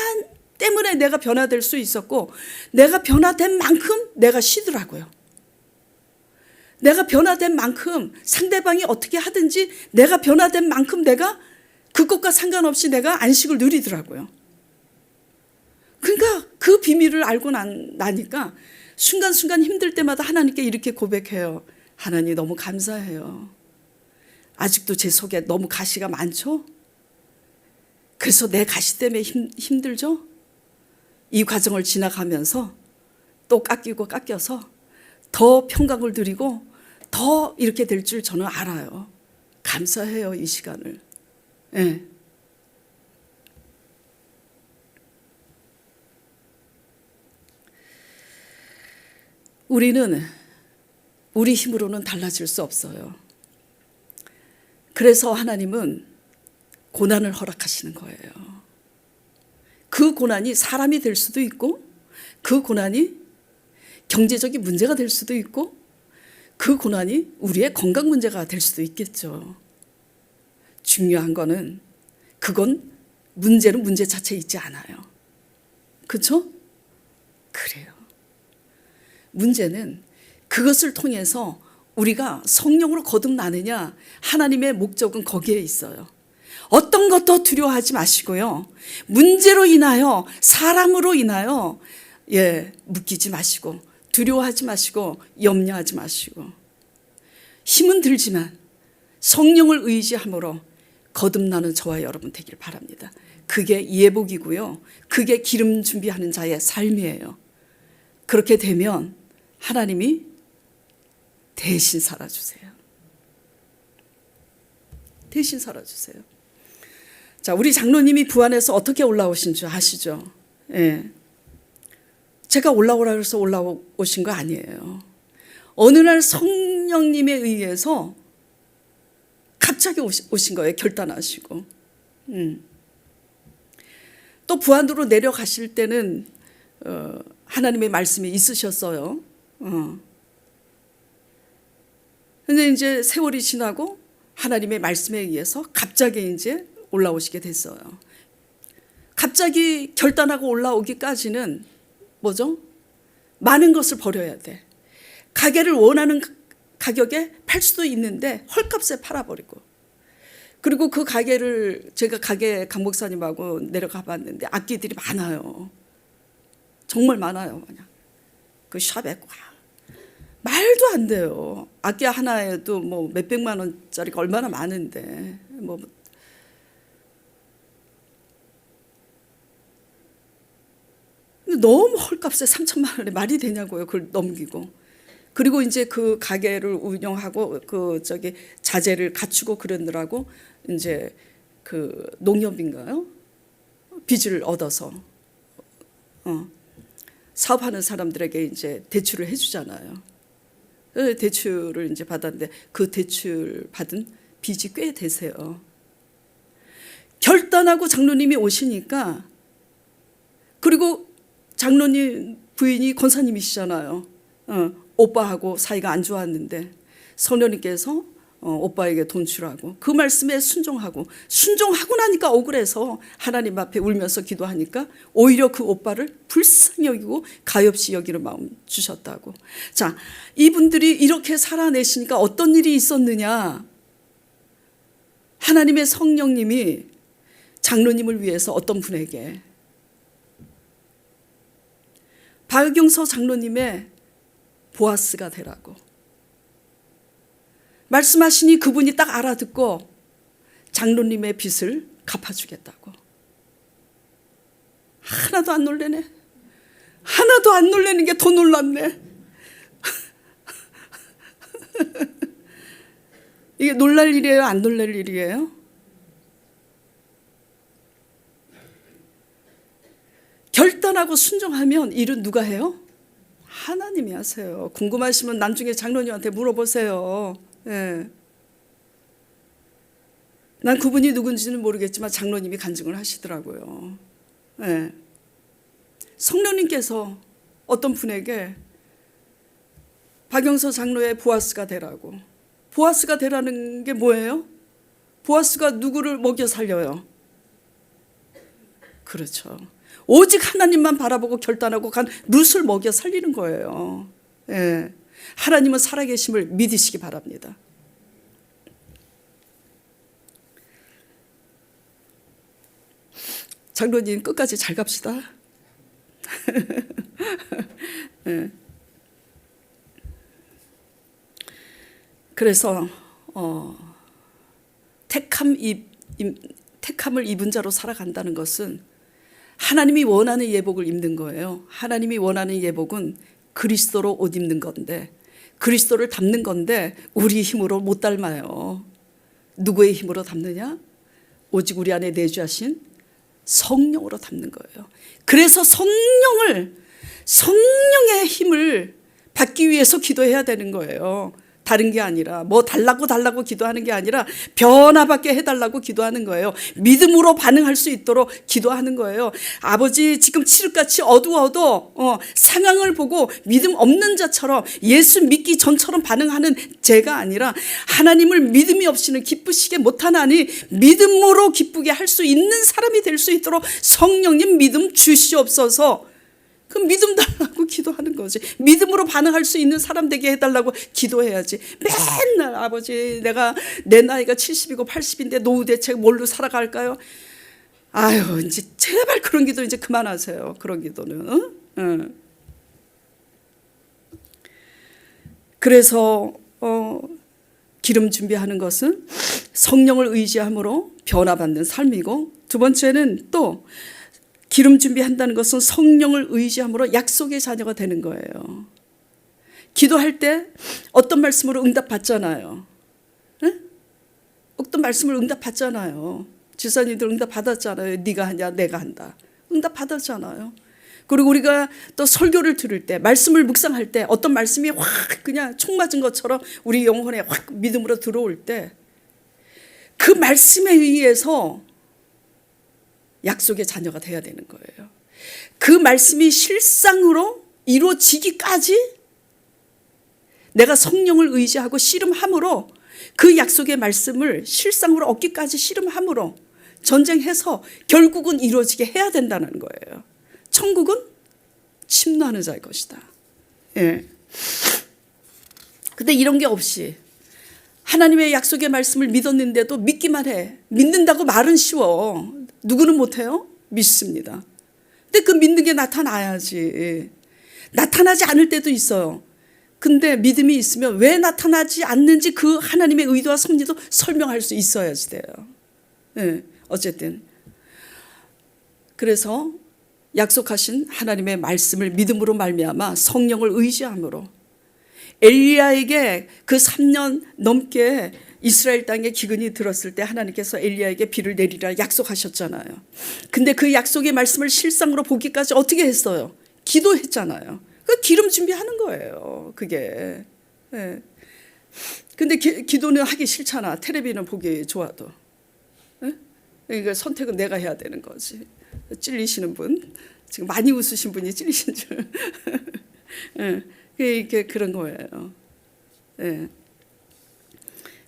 때문에 내가 변화될 수 있었고 내가 변화된 만큼 내가 쉬더라고요. 내가 변화된 만큼 상대방이 어떻게 하든지 내가 변화된 만큼 내가 그것과 상관없이 내가 안식을 누리더라고요. 그러니까 그 비밀을 알고 나니까 순간순간 힘들 때마다 하나님께 이렇게 고백해요. 하나님 너무 감사해요. 아직도 제 속에 너무 가시가 많죠? 그래서 내 가시 때문에 힘들죠? 이 과정을 지나가면서 또 깎여서 더 평강을 누리고 더 이렇게 될 줄 저는 알아요. 감사해요, 이 시간을. 예. 우리는 우리 힘으로는 달라질 수 없어요. 그래서 하나님은 고난을 허락하시는 거예요. 그 고난이 사람이 될 수도 있고 그 고난이 경제적인 문제가 될 수도 있고 그 고난이 우리의 건강 문제가 될 수도 있겠죠. 중요한 거는 그건 문제는 문제 자체에 있지 않아요. 그렇죠? 그래요. 문제는 그것을 통해서 우리가 성령으로 거듭나느냐 하나님의 목적은 거기에 있어요. 어떤 것도 두려워하지 마시고요. 문제로 인하여 사람으로 인하여 묶이지 마시고 두려워하지 마시고 염려하지 마시고 힘은 들지만 성령을 의지함으로 거듭나는 저와 여러분 되길 바랍니다. 그게 예복이고요. 그게 기름 준비하는 자의 삶이에요. 그렇게 되면 하나님이 대신 살아주세요. 대신 살아주세요. 자, 우리 장로님이 부안에서 어떻게 올라오신 줄 아시죠? 예. 제가 올라오라 그래서 올라오신 거 아니에요. 어느 날 성령님에 의해서 갑자기 오신 거예요. 결단하시고. 또 부안으로 내려가실 때는 하나님의 말씀이 있으셨어요. 근데 이제 세월이 지나고 하나님의 말씀에 의해서 갑자기 이제 올라오시게 됐어요. 갑자기 결단하고 올라오기까지는 뭐죠? 많은 것을 버려야 돼. 가게를 원하는 가격에 팔 수도 있는데 헐값에 팔아버리고, 그리고 그 가게를 제가 가게 강 목사님하고 내려가 봤는데 악기들이 많아요. 정말 많아요. 그냥 그 샵에 말도 안 돼요. 악기 하나에도 뭐 몇백만 원짜리가 얼마나 많은데 뭐 너무 헐값에 3천만 원에 말이 되냐고요. 그걸 넘기고. 그리고 이제 그 가게를 운영하고 그 자재를 갖추고 그러느라고 이제 그 농협인가요? 빚을 얻어서 사업하는 사람들에게 이제 대출을 해주잖아요. 대출을 이제 받았는데 그 대출 받은 빚이 꽤 되세요. 결단하고 장로님이 오시니까, 그리고 장로님 부인이 권사님이시잖아요. 오빠하고 사이가 안 좋았는데 성령님께서 오빠에게 돈 주라고 그 말씀에 순종하고 나니까 억울해서 하나님 앞에 울면서 기도하니까 오히려 그 오빠를 불쌍히 여기고 가엾이 여기는 마음 주셨다고. 자, 이분들이 이렇게 살아내시니까 어떤 일이 있었느냐? 하나님의 성령님이 장로님을 위해서 어떤 분에게 박영서 장로님의 보아스가 되라고 말씀하시니 그분이 딱 알아듣고 장로님의 빚을 갚아주겠다고. 하나도 안 놀래네. 하나도 안 놀래는 게 더 놀랍네. 이게 놀랄 일이에요? 안 놀랄 일이에요? 결단하고 순종하면 일은 누가 해요? 하나님이 하세요. 궁금하시면 나중에 장로님한테 물어보세요. 예. 난 그분이 누군지는 모르겠지만 장로님이 간증을 하시더라고요. 예. 성령님께서 어떤 분에게 박영서 장로의 보아스가 되라고. 보아스가 되라는 게 뭐예요? 보아스가 누구를 먹여 살려요? 그렇죠. 오직 하나님만 바라보고 결단하고 간 룻을 먹여 살리는 거예요. 예. 하나님은 살아계심을 믿으시기 바랍니다. 장로님 끝까지 잘 갑시다. 예. 그래서 택함을 입은 자로 살아간다는 것은 하나님이 원하는 예복을 입는 거예요. 하나님이 원하는 예복은 그리스도로 옷 입는 건데, 그리스도를 닮는 건데 우리 힘으로 못 닮아요. 누구의 힘으로 닮느냐? 오직 우리 안에 내주하신 성령으로 닮는 거예요. 그래서 성령의 힘을 받기 위해서 기도해야 되는 거예요. 다른 게 아니라 뭐 달라고 기도하는 게 아니라 변화받게 해달라고 기도하는 거예요. 믿음으로 반응할 수 있도록 기도하는 거예요. 아버지, 지금 칠흑같이 어두워도 상황을 보고 믿음 없는 자처럼 예수 믿기 전처럼 반응하는 제가 아니라 하나님을 믿음이 없이는 기쁘시게 못하나니 믿음으로 기쁘게 할 수 있는 사람이 될 수 있도록 성령님 믿음 주시옵소서. 그 믿음 달라고 기도하는 거지. 믿음으로 반응할 수 있는 사람 되게 해달라고 기도해야지. 맨날 아버지, 내 나이가 70이고 80인데 노후 대책 뭘로 살아갈까요? 아유, 이제 제발 그런 기도 이제 그만하세요. 그런 기도는. 응? 그래서 기름 준비하는 것은 성령을 의지함으로 변화받는 삶이고, 두 번째는 또 기름 준비한다는 것은 성령을 의지함으로 약속의 자녀가 되는 거예요. 기도할 때 어떤 말씀으로 응답받잖아요. 네? 어떤 말씀을 응답받잖아요. 지사님들 응답받았잖아요. 네가 하냐 내가 한다. 응답받았잖아요. 그리고 우리가 또 설교를 들을 때, 말씀을 묵상할 때 어떤 말씀이 확 그냥 총 맞은 것처럼 우리 영혼에 확 믿음으로 들어올 때 그 말씀에 의해서 약속의 자녀가 돼야 되는 거예요. 그 말씀이 실상으로 이루어지기까지 내가 성령을 의지하고 씨름함으로 그 약속의 말씀을 실상으로 얻기까지 씨름함으로 전쟁해서 결국은 이루어지게 해야 된다는 거예요. 천국은 침노하는 자의 것이다. 예. 근데 이런 게 없이 하나님의 약속의 말씀을 믿었는데도 믿기만 해. 믿는다고 말은 쉬워. 누구는 못해요? 믿습니다. 근데 그 믿는 게 나타나야지. 나타나지 않을 때도 있어요. 근데 믿음이 있으면 왜 나타나지 않는지 그 하나님의 의도와 섭리도 설명할 수 있어야지 돼요. 네, 어쨌든 그래서 약속하신 하나님의 말씀을 믿음으로 말미암아 성령을 의지함으로 엘리야에게 그 3년 넘게 이스라엘 땅에 기근이 들었을 때 하나님께서 엘리야에게 비를 내리라 약속하셨잖아요. 근데 그 약속의 말씀을 실상으로 보기까지 어떻게 했어요? 기도했잖아요. 그 기름 준비하는 거예요. 그게. 네. 근데 기도는 하기 싫잖아. 텔레비는 보기 좋아도. 네? 그러니까 선택은 내가 해야 되는 거지. 찔리시는 분, 지금 많이 웃으신 분이 찔리신 줄. 네. 이게 그런 거예요. 네.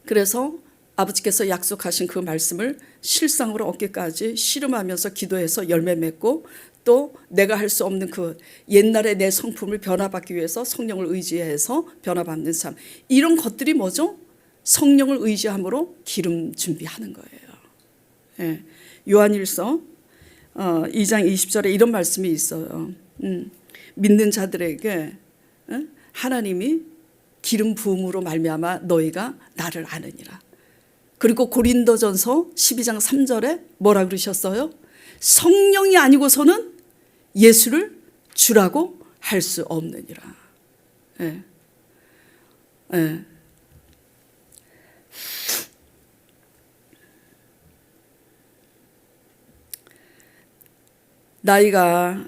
그래서 아버지께서 약속하신 그 말씀을 실상으로 얻기까지 씨름하면서 기도해서 열매 맺고, 또 내가 할 수 없는 그 옛날의 내 성품을 변화받기 위해서 성령을 의지해서 변화받는 삶, 이런 것들이 뭐죠? 성령을 의지함으로 기름 준비하는 거예요. 예. 요한일서 2장 20절에 이런 말씀이 있어요. 믿는 자들에게 하나님이 기름 부음으로 말미암아 너희가 나를 아느니라. 그리고 고린도전서 12장 3절에 뭐라 그러셨어요? 성령이 아니고서는 예수를 주라고 할 수 없느니라. 예. 예. 나이가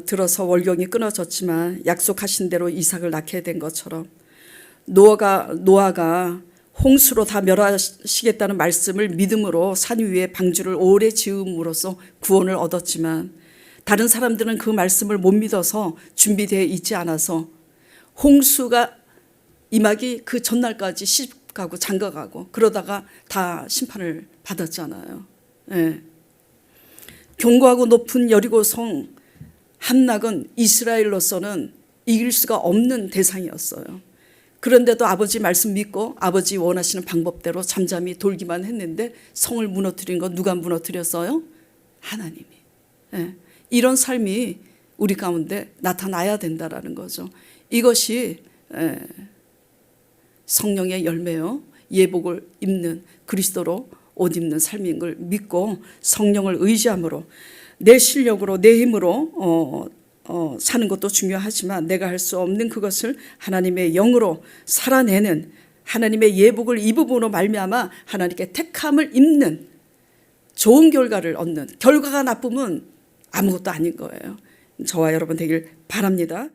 들어서 월경이 끊어졌지만 약속하신 대로 이삭을 낳게 된 것처럼 노아가 홍수로 다 멸하시겠다는 말씀을 믿음으로 산 위에 방주를 오래 지음으로써 구원을 얻었지만 다른 사람들은 그 말씀을 못 믿어서 준비되어 있지 않아서 홍수가 임하기 그 전날까지 시집가고 장가가고 그러다가 다 심판을 받았잖아요. 예. 견고하고 높은 여리고성 함락은 이스라엘로서는 이길 수가 없는 대상이었어요. 그런데도 아버지 말씀 믿고 아버지 원하시는 방법대로 잠잠히 돌기만 했는데 성을 무너뜨린 건 누가 무너뜨렸어요? 하나님이. 예. 이런 삶이 우리 가운데 나타나야 된다라는 거죠. 이것이 성령의 열매요, 예복을 입는 그리스도로 옷 입는 삶인 걸 믿고 성령을 의지함으로 내 실력으로 내 힘으로 사는 것도 중요하지만 내가 할 수 없는 그것을 하나님의 영으로 살아내는 하나님의 예복을 입음으로 말미암아 하나님께 택함을 입는 좋은 결과를 얻는, 결과가 나쁘면 아무것도 아닌 거예요. 저와 여러분 되길 바랍니다.